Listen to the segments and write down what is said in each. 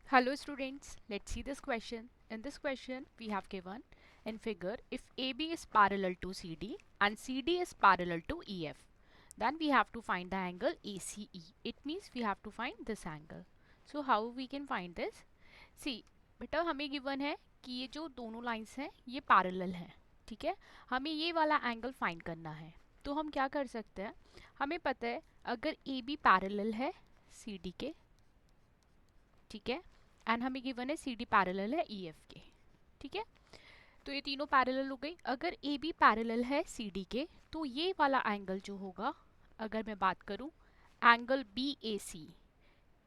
Hello students, let's see this question. In this question we have given in figure if AB is parallel to CD and CD is parallel to EF, then we have to find the angle ACE. It means we have to find this angle. So how we can find this? See, बेटा हमें given है कि ये जो दोनों lines हैं ये parallel हैं, ठीक है। हमें ये वाला एंगल फाइंड करना है। तो हम क्या कर सकते हैं, हमें पता है अगर ए बी पैरेलल है सी डी के, ठीक है, एंड हमें गिवन है सी डी पैरेलल है ई एफ के, ठीक है। तो ये तीनों पैरेलल हो गई। अगर ए बी पैरेलल है सी डी के तो ये वाला एंगल जो होगा, अगर मैं बात करूं एंगल बी ए सी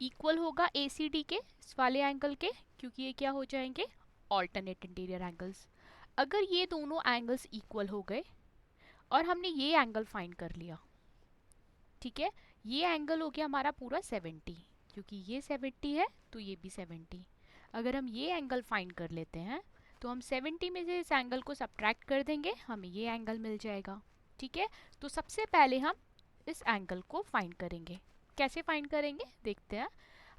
इक्वल होगा ए सी डी के इस वाले एंगल के, क्योंकि ये क्या हो जाएंगे ऑल्टरनेट इंटीरियर एंगल्स। अगर ये दोनों एंगल्स इक्वल हो गए और हमने ये एंगल फाइंड कर लिया, ठीक है, ये एंगल हो गया हमारा पूरा 70, क्योंकि ये 70 है तो ये भी 70। अगर हम ये एंगल फाइंड कर लेते हैं तो हम 70 में से इस एंगल को सब्ट्रैक्ट कर देंगे, हमें ये एंगल मिल जाएगा, ठीक है। तो सबसे पहले हम इस एंगल को फाइंड करेंगे। कैसे फाइंड करेंगे देखते हैं।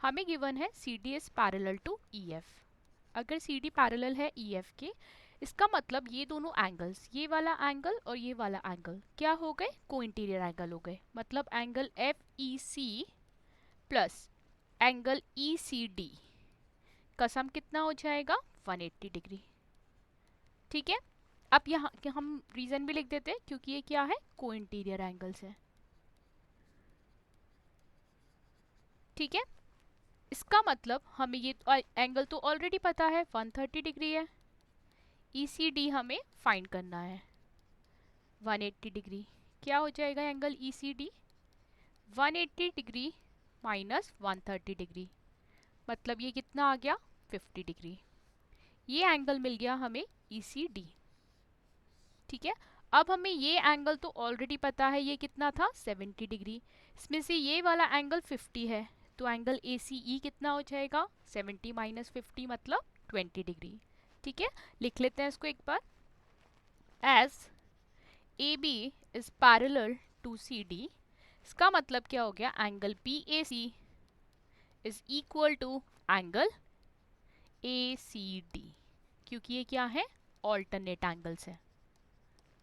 हमें गिवन है C D is parallel to E F. अगर सी डी पैरेलल है ई एफ के, इसका मतलब ये दोनों एंगल्स, ये वाला एंगल और ये वाला एंगल क्या हो गए, को इंटीरियर एंगल हो गए। मतलब angle F E C plus angle E C D का सम कितना हो जाएगा 180 डिग्री, ठीक है। अब यहाँ हम रीजन भी लिख देते हैं, क्योंकि ये क्या है को इंटीरियर एंगल्स है, ठीक है। इसका मतलब हमें ये एंगल तो ऑलरेडी पता है 130 डिग्री है, ई सी डी हमें फाइंड करना है 180 डिग्री। क्या हो जाएगा angle E C D 180 degree minus 130 degree, मतलब ये कितना आ गया 50 डिग्री। ये एंगल मिल गया हमें ई सी डी, ठीक है। अब हमें ये एंगल तो ऑलरेडी पता है, ये कितना था 70 डिग्री। इसमें से ये वाला एंगल 50 है, तो एंगल ए सी ई कितना हो जाएगा 70 माइनस 50 मतलब 20 डिग्री, ठीक है। लिख लेते हैं इसको एक बार। As A B is parallel to C D, इसका मतलब क्या हो गया angle P A C is equal to angle A C D, क्योंकि ये क्या है ऑल्टरनेट एंगल्स है,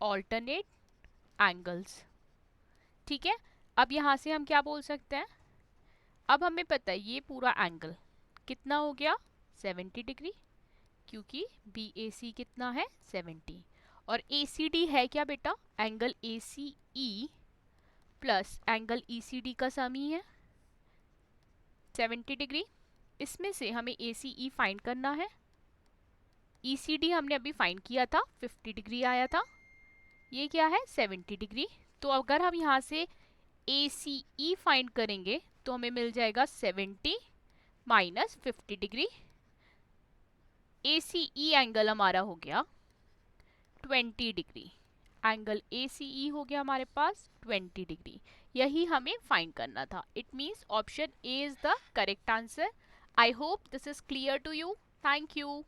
ऑल्टरनेट एंगल्स, ठीक है। अब यहाँ से हम क्या बोल सकते हैं, अब हमें पता है ये पूरा एंगल कितना हो गया 70 डिग्री, क्योंकि बी ए सी कितना है 70, और ए सी डी है क्या बेटा angle A C E plus angle E C D का सम ही है 70 डिग्री। इसमें से हमें ए सी ई फाइंड करना है। ई सी डी हमने अभी फाइंड किया था 50 डिग्री आया था, ये क्या है 70 डिग्री। तो अगर हम यहाँ से ए सी ई फाइंड करेंगे तो हमें मिल जाएगा 70 माइनस 50 डिग्री। ए सी ई एंगल हमारा हो गया 20 डिग्री, एंगल ए सी ई हो गया हमारे पास 20 डिग्री। यही हमें फाइंड करना था। It means option A is the correct answer. I hope this is clear to you. Thank you.